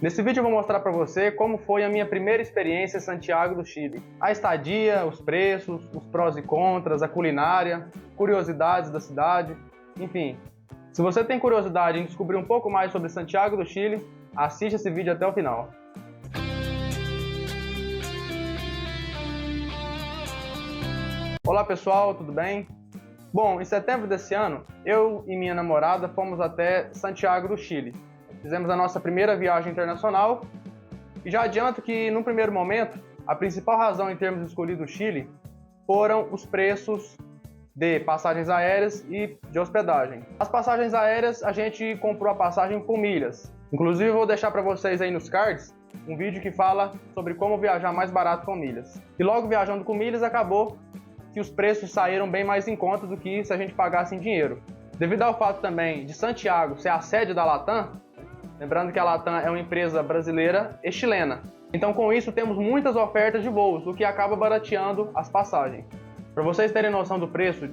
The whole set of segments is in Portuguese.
Nesse vídeo eu vou mostrar para você como foi a minha primeira experiência em Santiago do Chile. A estadia, os preços, os prós e contras, a culinária, curiosidades da cidade, enfim. Se você tem curiosidade em descobrir um pouco mais sobre Santiago do Chile, assiste esse vídeo até o final. Olá pessoal, tudo bem? Bom, em setembro desse ano, eu e minha namorada fomos até Santiago do Chile. Fizemos a nossa primeira viagem internacional e já adianto que, num primeiro momento, a principal razão em termos de escolhido o Chile foram os preços de passagens aéreas e de hospedagem. As passagens aéreas, a gente comprou a passagem com milhas. Inclusive, eu vou deixar para vocês aí nos cards um vídeo que fala sobre como viajar mais barato com milhas. E logo viajando com milhas, acabou que os preços saíram bem mais em conta do que se a gente pagasse em dinheiro. Devido ao fato também de Santiago ser a sede da Latam, lembrando que a Latam é uma empresa brasileira e chilena. Então, com isso, temos muitas ofertas de voos, o que acaba barateando as passagens. Para vocês terem noção do preço,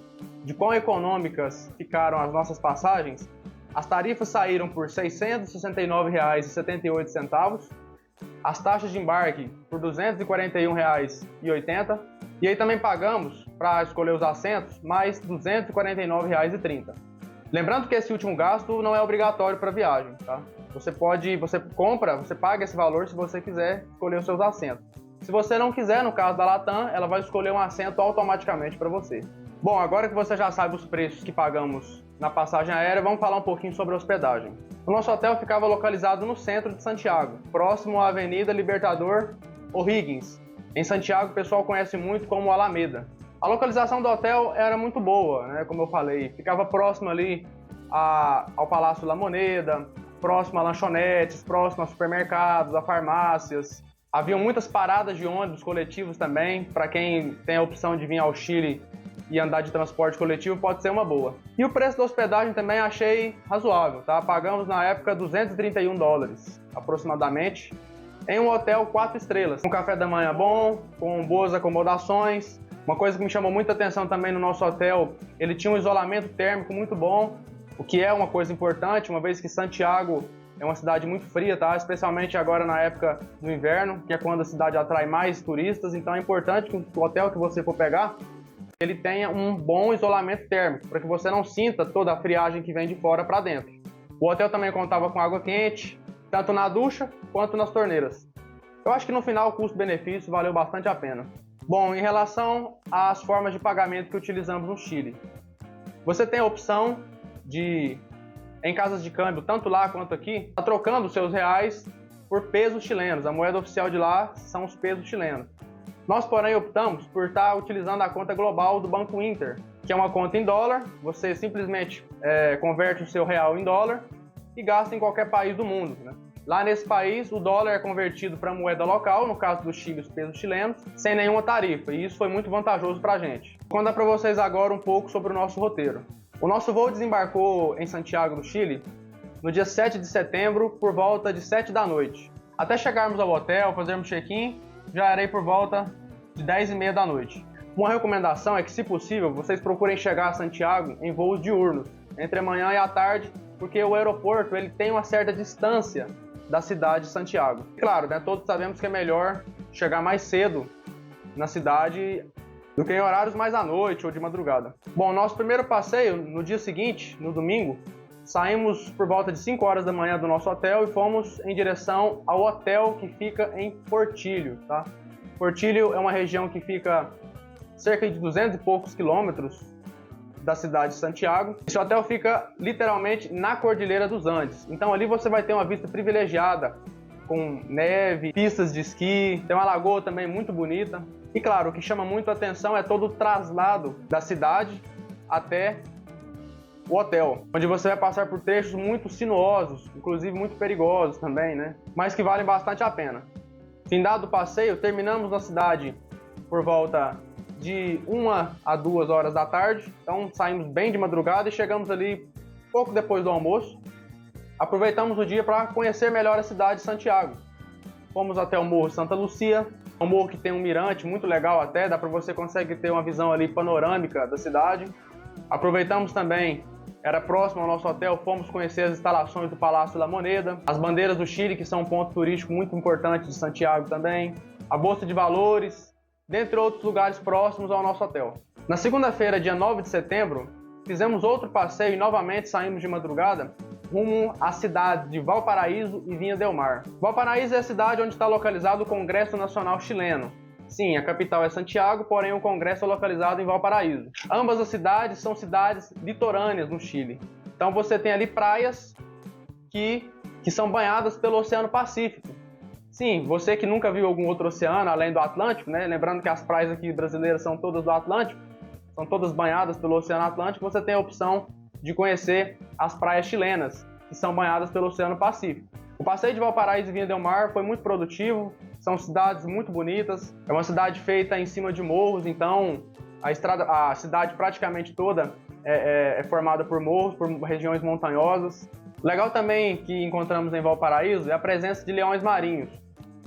de quão econômicas ficaram as nossas passagens, as tarifas saíram por R$ 669,78, as taxas de embarque por R$ 241,80, e aí também pagamos, para escolher os assentos, mais R$ 249,30. Lembrando que esse último gasto não é obrigatório para a viagem, tá? Você paga esse valor se você quiser escolher os seus assentos. Se você não quiser, no caso da Latam, ela vai escolher um assento automaticamente para você. Bom, agora que você já sabe os preços que pagamos na passagem aérea, vamos falar um pouquinho sobre a hospedagem. O nosso hotel ficava localizado no centro de Santiago, próximo à Avenida Libertador O'Higgins. Em Santiago, o pessoal conhece muito como Alameda. A localização do hotel era muito boa, né? Como eu falei, ficava próximo ali ao Palácio La Moneda, próximo a lanchonetes, próximo a supermercados, a farmácias. Haviam muitas paradas de ônibus coletivos também, para quem tem a opção de vir ao Chile e andar de transporte coletivo, pode ser uma boa. E o preço da hospedagem também achei razoável, tá? Pagamos na época $231 aproximadamente, em um hotel 4 estrelas, com café da manhã bom, com boas acomodações. Uma coisa que me chamou muita atenção também no nosso hotel, ele tinha um isolamento térmico muito bom, o que é uma coisa importante, uma vez que Santiago é uma cidade muito fria, tá? Especialmente agora na época do inverno, que é quando a cidade atrai mais turistas, então é importante que o hotel que você for pegar, ele tenha um bom isolamento térmico, para que você não sinta toda a friagem que vem de fora para dentro. O hotel também contava com água quente, tanto na ducha quanto nas torneiras. Eu acho que no final o custo-benefício valeu bastante a pena. Bom, em relação às formas de pagamento que utilizamos no Chile, você tem a opção de, em casas de câmbio, tanto lá quanto aqui, tá trocando os seus reais por pesos chilenos. A moeda oficial de lá são os pesos chilenos. Nós, porém, optamos por estar utilizando a conta global do Banco Inter, que é uma conta em dólar. Você simplesmente converte o seu real em dólar e gasta em qualquer país do mundo, né? Lá nesse país, o dólar é convertido para moeda local, no caso do Chile, os pesos chilenos, sem nenhuma tarifa, e isso foi muito vantajoso para a gente. Vou contar para vocês agora um pouco sobre o nosso roteiro. O nosso voo desembarcou em Santiago do Chile no dia 7 de setembro, por volta de 7 da noite. Até chegarmos ao hotel, fazermos check-in, já era aí por volta de 10h30 da noite. Uma recomendação é que, se possível, vocês procurem chegar a Santiago em voos diurnos, entre a manhã e a tarde, porque o aeroporto ele tem uma certa distância da cidade de Santiago. Claro, né, todos sabemos que é melhor chegar mais cedo na cidade do que em horários mais à noite ou de madrugada. Bom, nosso primeiro passeio, no dia seguinte, no domingo, saímos por volta de 5 horas da manhã do nosso hotel e fomos em direção ao hotel que fica em Portillo, tá? Portillo é uma região que fica cerca de 200 e poucos quilômetros da cidade de Santiago. Esse hotel fica literalmente na Cordilheira dos Andes. Então ali você vai ter uma vista privilegiada, com neve, pistas de esqui, tem uma lagoa também muito bonita. E claro, o que chama muito a atenção é todo o traslado da cidade até o hotel, onde você vai passar por trechos muito sinuosos, inclusive muito perigosos também, né? Mas que valem bastante a pena. Findado o passeio, terminamos na cidade por volta de 1 a 2 horas da tarde, então saímos bem de madrugada e chegamos ali pouco depois do almoço. Aproveitamos o dia para conhecer melhor a cidade de Santiago. Fomos até o Morro Santa Lucia, um morro que tem um mirante muito legal até, dá para você conseguir ter uma visão ali panorâmica da cidade. Aproveitamos também era próximo ao nosso hotel, fomos conhecer as instalações do Palácio da Moneda, as bandeiras do Chile, que são um ponto turístico muito importante de Santiago também, a Bolsa de Valores, dentre outros lugares próximos ao nosso hotel. Na segunda-feira, dia 9 de setembro, fizemos outro passeio e novamente saímos de madrugada rumo às cidades de Valparaíso e Viña del Mar. Valparaíso é a cidade onde está localizado o Congresso Nacional Chileno. Sim, a capital é Santiago, porém o Congresso é localizado em Valparaíso. Ambas as cidades são cidades litorâneas no Chile. Então você tem ali praias que são banhadas pelo Oceano Pacífico. Sim, você que nunca viu algum outro oceano além do Atlântico, né? Lembrando que as praias aqui brasileiras são todas do Atlântico, são todas banhadas pelo Oceano Atlântico, você tem a opção de conhecer as praias chilenas, que são banhadas pelo Oceano Pacífico. O passeio de Valparaíso e Viña del Mar foi muito produtivo, são cidades muito bonitas, é uma cidade feita em cima de morros, então a cidade praticamente toda é formada por morros, por regiões montanhosas. Legal também que encontramos em Valparaíso é a presença de leões marinhos.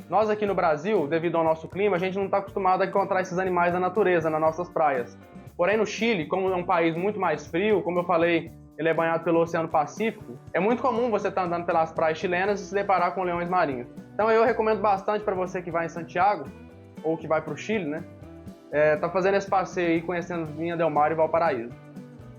Nós aqui no Brasil, devido ao nosso clima, a gente não está acostumado a encontrar esses animais na natureza, nas nossas praias. Porém, no Chile, como é um país muito mais frio, como eu falei, ele é banhado pelo Oceano Pacífico, é muito comum você estar andando pelas praias chilenas e se deparar com leões marinhos. Então eu recomendo bastante para você que vai em Santiago, ou que vai para o Chile, né? Tá fazendo esse passeio aí, conhecendo Viña del Mar e Valparaíso.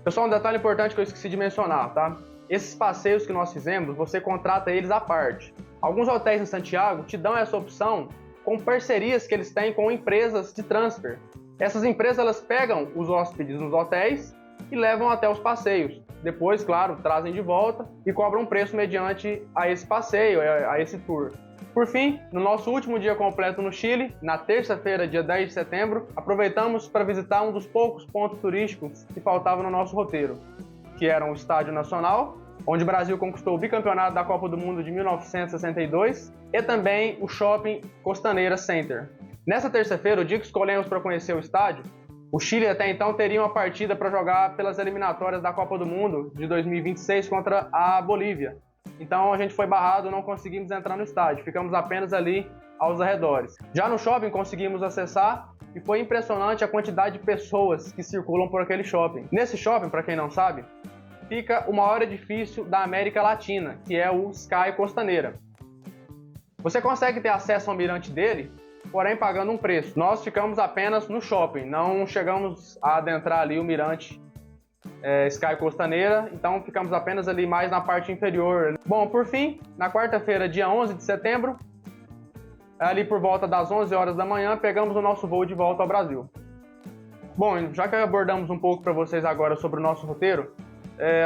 Pessoal, um detalhe importante que eu esqueci de mencionar, tá? Esses passeios que nós fizemos, você contrata eles à parte. Alguns hotéis em Santiago te dão essa opção com parcerias que eles têm com empresas de transfer. Essas empresas, elas pegam os hóspedes nos hotéis e levam até os passeios. Depois, claro, trazem de volta e cobram um preço mediante a esse passeio, a esse tour. Por fim, no nosso último dia completo no Chile, na terça-feira, dia 10 de setembro, aproveitamos para visitar um dos poucos pontos turísticos que faltavam no nosso roteiro, que eram o Estádio Nacional, onde o Brasil conquistou o bicampeonato da Copa do Mundo de 1962, e também o Shopping Costaneira Center. Nessa terça-feira, o dia que escolhemos para conhecer o estádio, o Chile até então teria uma partida para jogar pelas eliminatórias da Copa do Mundo de 2026 contra a Bolívia. Então a gente foi barrado, não conseguimos entrar no estádio, ficamos apenas ali aos arredores. Já no shopping conseguimos acessar e foi impressionante a quantidade de pessoas que circulam por aquele shopping. Nesse shopping, para quem não sabe, fica o maior edifício da América Latina, que é o Sky Costaneira. Você consegue ter acesso ao mirante dele, porém pagando um preço. Nós ficamos apenas no shopping, não chegamos a adentrar ali o mirante Sky Costaneira, então ficamos apenas ali mais na parte inferior. Bom, por fim, na quarta-feira, dia 11 de setembro, ali por volta das 11 horas da manhã, pegamos o nosso voo de volta ao Brasil. Bom, já que abordamos um pouco para vocês agora sobre o nosso roteiro,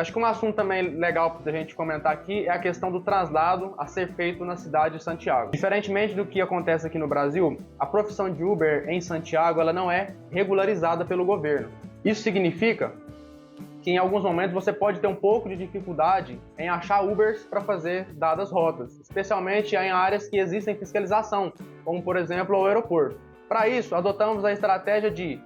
acho que um assunto também legal da gente comentar aqui é a questão do traslado a ser feito na cidade de Santiago. Diferentemente do que acontece aqui no Brasil, a profissão de Uber em Santiago ela não é regularizada pelo governo. Isso significa que em alguns momentos você pode ter um pouco de dificuldade em achar Ubers para fazer dadas rotas, especialmente em áreas que existem fiscalização, como por exemplo o aeroporto. Para isso, adotamos a estratégia de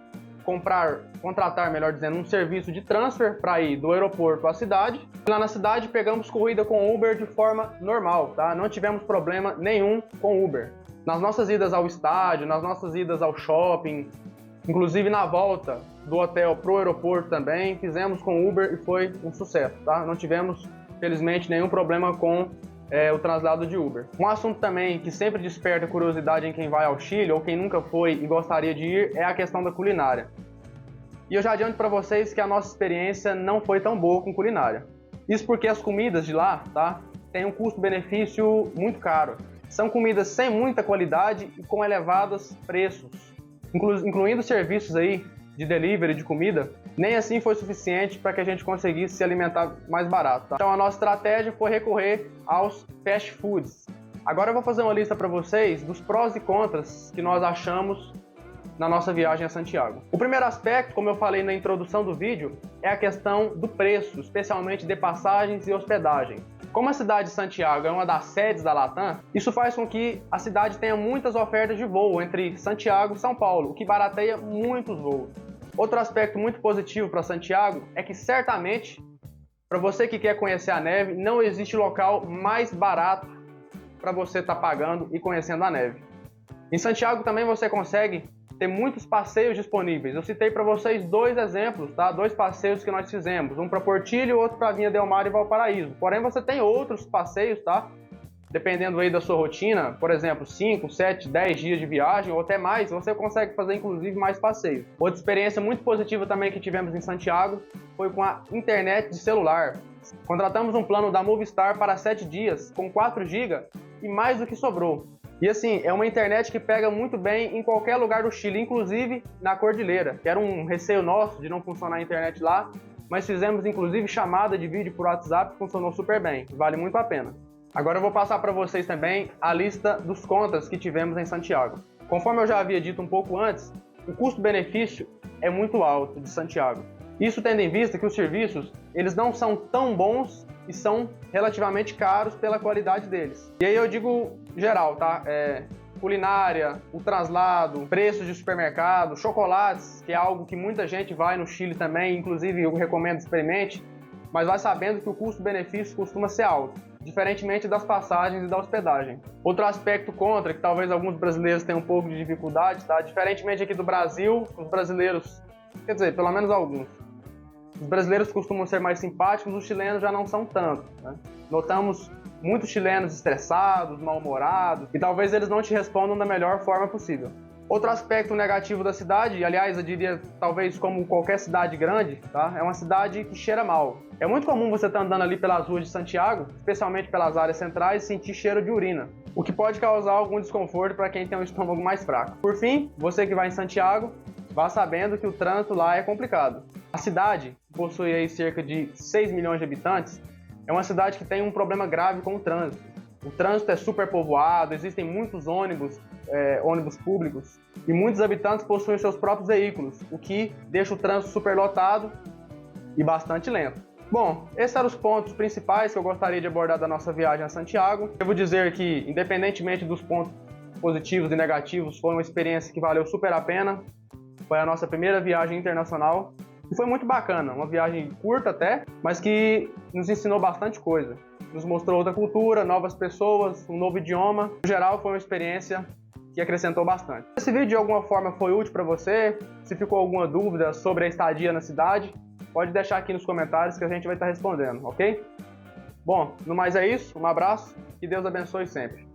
contratar, melhor dizendo, um serviço de transfer para ir do aeroporto à cidade. Lá na cidade pegamos corrida com Uber de forma normal, tá? Não tivemos problema nenhum com Uber. Nas nossas idas ao estádio, nas nossas idas ao shopping, inclusive na volta do hotel pro aeroporto também, fizemos com Uber e foi um sucesso, tá? Não tivemos, felizmente, nenhum problema com o traslado de Uber. Um assunto também que sempre desperta curiosidade em quem vai ao Chile ou quem nunca foi e gostaria de ir é a questão da culinária. E eu já adianto para vocês que a nossa experiência não foi tão boa com culinária. Isso porque as comidas de lá, tá, têm um custo-benefício muito caro. São comidas sem muita qualidade e com elevados preços, incluindo serviços aí de delivery de comida. Nem assim foi suficiente para que a gente conseguisse se alimentar mais barato, tá? Então a nossa estratégia foi recorrer aos fast foods. Agora eu vou fazer uma lista para vocês dos prós e contras que nós achamos na nossa viagem a Santiago. O primeiro aspecto, como eu falei na introdução do vídeo, é a questão do preço, especialmente de passagens e hospedagem. Como a cidade de Santiago é uma das sedes da Latam, isso faz com que a cidade tenha muitas ofertas de voo entre Santiago e São Paulo, o que barateia muitos voos. Outro aspecto muito positivo para Santiago é que certamente, para você que quer conhecer a neve, não existe local mais barato para você estar pagando e conhecendo a neve. Em Santiago também você consegue tem muitos passeios disponíveis. Eu citei para vocês 2 exemplos, tá? 2 passeios que nós fizemos, um para Portillo e outro para Vinha Del Mar e Valparaíso. Porém, você tem outros passeios, tá? Dependendo aí da sua rotina, por exemplo, 5, 7, 10 dias de viagem ou até mais, você consegue fazer inclusive mais passeios. Outra experiência muito positiva também que tivemos em Santiago foi com a internet de celular. Contratamos um plano da Movistar para 7 dias, com 4 GB e mais do que sobrou. E assim, é uma internet que pega muito bem em qualquer lugar do Chile, inclusive na Cordilheira, que era um receio nosso de não funcionar a internet lá, mas fizemos inclusive chamada de vídeo por WhatsApp que funcionou super bem, vale muito a pena. Agora eu vou passar para vocês também a lista dos contras que tivemos em Santiago. Conforme eu já havia dito um pouco antes, o custo-benefício é muito alto de Santiago. Isso tendo em vista que os serviços, eles não são tão bons e são relativamente caros pela qualidade deles. E aí eu digo geral, tá? Culinária, o traslado, preços de supermercado, chocolates, que é algo que muita gente vai no Chile também, inclusive eu recomendo experimente, mas vai sabendo que o custo-benefício costuma ser alto, diferentemente das passagens e da hospedagem. Outro aspecto contra, que talvez alguns brasileiros tenham um pouco de dificuldade, tá? Diferentemente aqui do Brasil, os brasileiros, quer dizer, pelo menos alguns, os brasileiros costumam ser mais simpáticos, os chilenos já não são tanto, né? Notamos muitos chilenos estressados, mal-humorados, e talvez eles não te respondam da melhor forma possível. Outro aspecto negativo da cidade, aliás, eu diria talvez como qualquer cidade grande, tá? É uma cidade que cheira mal. É muito comum você estar andando ali pelas ruas de Santiago, especialmente pelas áreas centrais, e sentir cheiro de urina, o que pode causar algum desconforto para quem tem um estômago mais fraco. Por fim, você que vai em Santiago, vá sabendo que o trânsito lá é complicado. A cidade, que possui aí cerca de 6 milhões de habitantes, é uma cidade que tem um problema grave com o trânsito. O trânsito é super povoado, existem muitos ônibus públicos, e muitos habitantes possuem seus próprios veículos, o que deixa o trânsito superlotado e bastante lento. Bom, esses eram os pontos principais que eu gostaria de abordar da nossa viagem a Santiago. Devo dizer que, independentemente dos pontos positivos e negativos, foi uma experiência que valeu super a pena. Foi a nossa primeira viagem internacional e foi muito bacana, uma viagem curta até, mas que nos ensinou bastante coisa. Nos mostrou outra cultura, novas pessoas, um novo idioma. No geral, foi uma experiência que acrescentou bastante. Se esse vídeo de alguma forma foi útil para você, se ficou alguma dúvida sobre a estadia na cidade, pode deixar aqui nos comentários que a gente vai estar respondendo, ok? Bom, no mais é isso, um abraço, que Deus abençoe sempre.